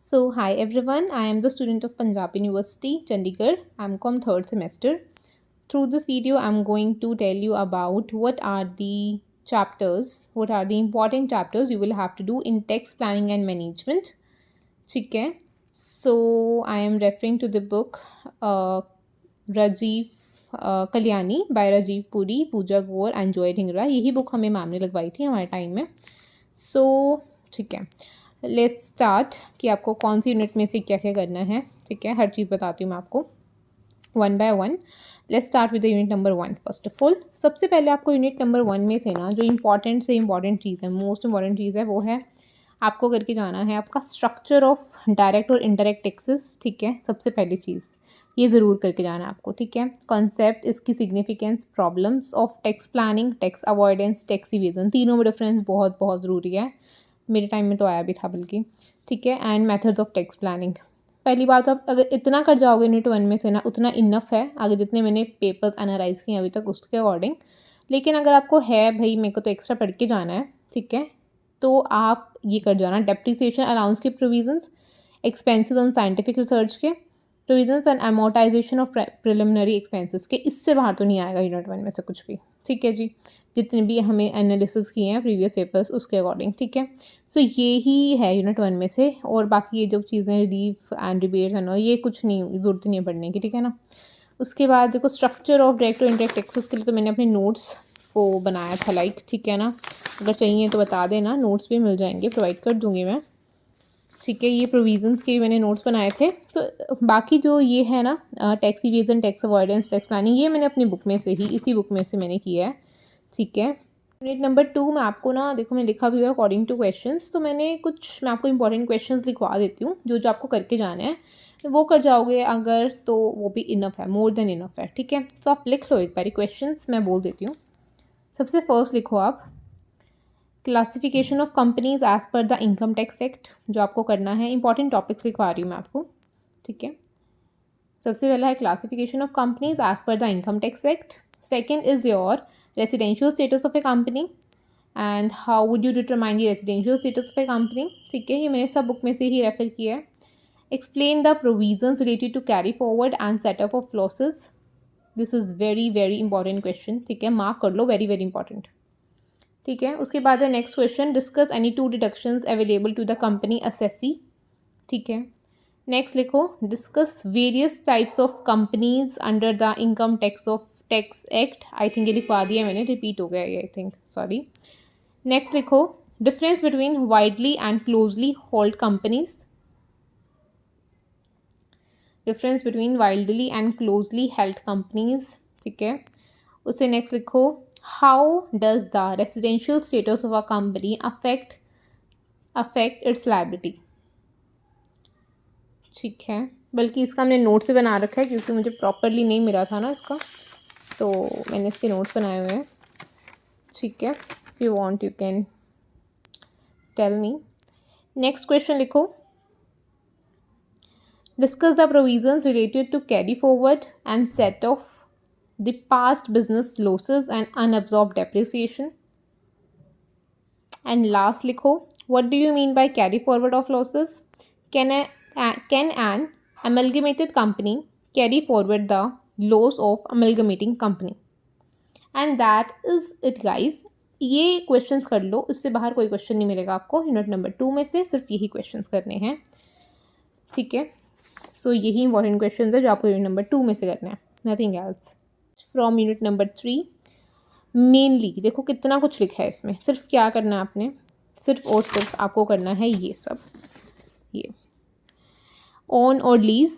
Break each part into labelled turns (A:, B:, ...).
A: So, hi everyone, I am the student of Punjab University, Chandigarh, MCOM third semester. Through this video, I'm going to tell you about what are the important chapters you will have to do in text planning and management. ठीक है, so I am referring to the book Rajiv Kalyani by Rajiv Puri, Pooja Gaur and Joy Dhingra. यही book हमें ma'am ने लगवाई थी हमारे time में. सो ठीक है, लेट्स स्टार्ट कि आपको कौन सी यूनिट में से क्या क्या करना है. ठीक है, हर चीज़ बताती हूँ मैं आपको one by one. Let's start with the unit number 1. First of all, सबसे पहले आपको यूनिट नंबर 1 में से ना जो इंपॉर्टेंट चीज़ है, मोस्ट इंपॉर्टेंट चीज़ है, वो है आपको करके जाना है आपका स्ट्रक्चर ऑफ डायरेक्ट और इनडायरेक्ट टैक्सेस. ठीक है, सबसे पहली चीज़ ये ज़रूर करके जाना है आपको. ठीक है, कॉन्सेप्ट, इसकी significance, problems of tax planning, tax avoidance, tax evasion, तीनों में डिफरेंस बहुत बहुत ज़रूरी है. मेरे टाइम में तो आया भी था बल्कि. ठीक है, and methods of tax planning. पहली बात, आप अगर इतना कर जाओगे यूनिट 1 में से ना, उतना इनफ है. आगे जितने मैंने पेपर्स एनालाइज किए अभी तक उसके अकॉर्डिंग. लेकिन अगर आपको है भाई मेरे को तो एक्स्ट्रा पढ़ के जाना है, ठीक है, तो आप ये कर जाना. डेप्रिसिएशन अलाउंस के provisions, expenses on scientific research के provisions and amortisation of preliminary expenses के. इससे बाहर तो नहीं आएगा यूनिट 1 में से कुछ भी. ठीक है जी, जितने भी हमें एनालिसिस किए हैं प्रीवियस पेपर्स उसके अकॉर्डिंग. ठीक है, सो ये ही है यूनिट 1 में से. और बाकी ये जो चीज़ें रिलीफ एंड रिबेट्स एंड ये कुछ नहीं, ज़रूरत नहीं है पढ़ने की. ठीक है ना. उसके बाद देखो, स्ट्रक्चर ऑफ डायरेक्ट और इनडायरेक्ट टैक्सेस के लिए तो मैंने अपने नोट्स को बनाया था लाइक. ठीक है ना, अगर चाहिए तो बता देना, नोट्स भी मिल जाएंगे, प्रोवाइड कर दूँगी मैं. ठीक है, ये प्रोविजंस के भी मैंने नोट्स बनाए थे. तो बाकी जो ये है ना tax evasion, tax avoidance, tax planning, ये मैंने अपनी बुक में से ही, इसी बुक में से मैंने किया है. ठीक है, यूनिट नंबर 2 में आपको ना देखो, मैं लिखा भी हुआ अकॉर्डिंग टू क्वेश्चंस. तो मैं आपको इंपॉर्टेंट क्वेश्चंस लिखवा देती हूँ जो आपको करके जाने हैं. वो कर जाओगे अगर तो वो भी इनफ है, मोर देन इनफ है. ठीक है, तो आप लिख लो एक बारी क्वेश्चंस, मैं बोल देती हूँ. सबसे फर्स्ट लिखो आप classification of companies as per the income tax act. जो आपको करना है, इंपॉर्टेंट टॉपिक्स लिखवा रही हूँ मैं आपको. ठीक है, सबसे पहला है classification of companies as per the income tax act. Second is your residential status of a company and how would you determine the residential status of a company. ठीक है, ये मैंने सब बुक में से ही रेफर किया है. Explain the provisions related to carry forward and setup of losses. This is very very important question. ठीक है, मार्क कर लो, वेरी वेरी इंपॉर्टेंट. ठीक है, उसके बाद है next question, discuss any 2 deductions available to the company assessee. ठीक है, नेक्स्ट लिखो, discuss various types of companies under the income tax act. I think ये लिखवा दिया मैंने, रिपीट हो गया ये, आई थिंक, सॉरी. नेक्स्ट लिखो, difference between widely and closely hold companies. Difference between widely and closely held companies. ठीक है, उससे नेक्स्ट लिखो, how does the residential status of a company affect it's liability. ठीक है, बल्कि इसका हमने नोट से बना रखा है क्योंकि मुझे प्रॉपरली नहीं मिला था ना इसका, तो मैंने इसके नोट्स बनाए हुए हैं. ठीक है, if you want you can tell me. Next question लिखो, discuss the provisions related to carry forward and set off the past business losses and unabsorbed depreciation. And last likho, what do you mean by carry forward of losses? Can an amalgamated company carry forward the loss of amalgamating company? And that is it guys. ये questions कर लो, उससे बाहर कोई question नहीं मिलेगा आपको unit number 2 में से, सिर्फ यही क्वेश्चंस करने हैं. ठीक है, सो यही इंपॉर्टेंट क्वेश्चंस है जो आपको यूनिट नंबर 2 में से करना है, nothing else. From unit number 3 mainly देखो कितना कुछ लिखा है इसमें. सिर्फ क्या करना है आपने, सिर्फ और सिर्फ आपको करना है ये सब. ये ओन और लीज,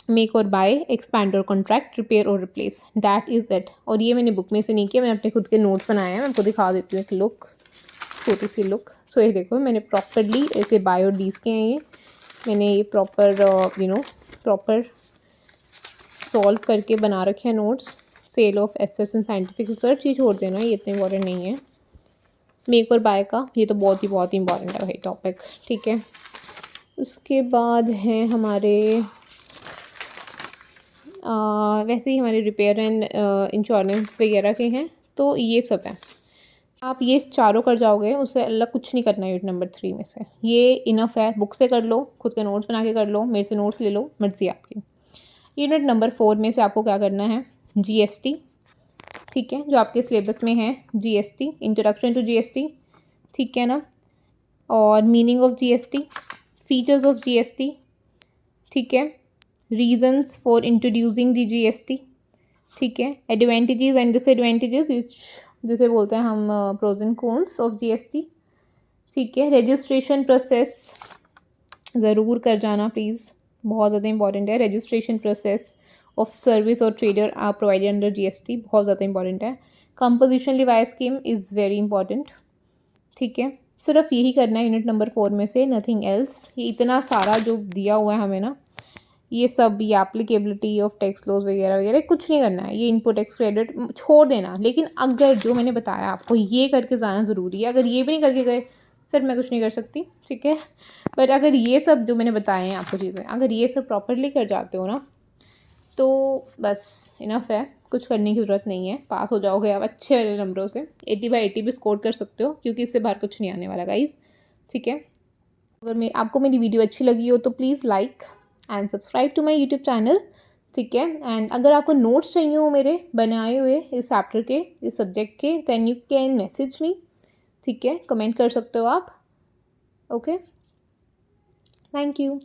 A: मेक और बाय, एक्सपैंड और कॉन्ट्रैक्ट, रिपेयर और रिप्लेस, दैट इज़ इट. और ये मैंने बुक में से नहीं किया, मैंने अपने खुद के नोट्स बनाए हैं. मैं आपको दिखा देती हूँ एक लुक, छोटी सी लुक. सो ये देखो, मैंने प्रॉपरली ऐसे बाय और लीज के हैं ये. मैंने ये प्रॉपर सॉल्व करके बना रखे हैं notes. Sale of assets and scientific research ये छोड़ देना, ये इतना इंपॉर्टेंट नहीं है. मेक और बाय का ये तो बहुत ही इंपॉर्टेंट है भाई टॉपिक. ठीक है, उसके बाद हैं हमारे वैसे ही हमारे रिपेयर एंड इंश्योरेंस वगैरह के हैं, तो ये सब है. आप ये चारों कर जाओगे, उससे अलग कुछ नहीं करना यूनिट नंबर 3 में से। ये इनफ है, बुक से कर लो, खुद के नोट्स बना के कर लो, मेरे से नोट्स ले लो, मर्ज़ी आपकी। यूनिट नंबर 4 में से आपको क्या करना है, जीएसटी, ठीक है, जो आपके सिलेबस में है, जीएसटी, इंट्रोडक्शन टू जीएसटी, ठीक है ना, और meaning of GST, features of GST, ठीक है, reasons for introducing the GST, ठीक है, एडवांटेजेस एंड डिसएडवांटेजेस जिसे बोलते हैं हम pros and cons of GST, ठीक है, रजिस्ट्रेशन प्रोसेस ज़रूर कर जाना प्लीज़, बहुत ज़्यादा इंपॉर्टेंट है। रजिस्ट्रेशन प्रोसेस ऑफ सर्विस और trader are provided under GST, बहुत ज़्यादा इंपॉर्टेंट है। Composition levy scheme is very important, ठीक है। सिर्फ यही करना है यूनिट नंबर 4 में से, नथिंग एल्स। ये इतना सारा जो दिया हुआ है हमें ना, ये सब, ये एप्लीकेबिलिटी ऑफ टैक्स लॉज वगैरह वगैरह कुछ नहीं करना है, ये इनपुट टैक्स क्रेडिट छोड़ देना। लेकिन अगर जो मैंने बताया आपको ये करके जाना ज़रूरी है, अगर ये भी नहीं करके गए फिर मैं कुछ नहीं कर सकती, ठीक है। बट अगर ये सब जो मैंने बताए हैं आपको चीज़ें, अगर ये सब प्रॉपरली कर जाते हो ना, तो बस इनफ है, कुछ करने की ज़रूरत नहीं है, पास हो जाओगे आप अच्छे वाले नंबरों से। 80/80 भी स्कोर कर सकते हो, क्योंकि इससे बाहर कुछ नहीं आने वाला गाइज, ठीक है। अगर आपको मेरी वीडियो अच्छी लगी हो तो please like and subscribe to my YouTube channel, ठीक है। एंड अगर आपको नोट्स चाहिए हो मेरे बनाए हुए इस चैप्टर के, इस सब्जेक्ट के, then you can message me, ठीक है, कमेंट कर सकते हो आप। Okay, thank you.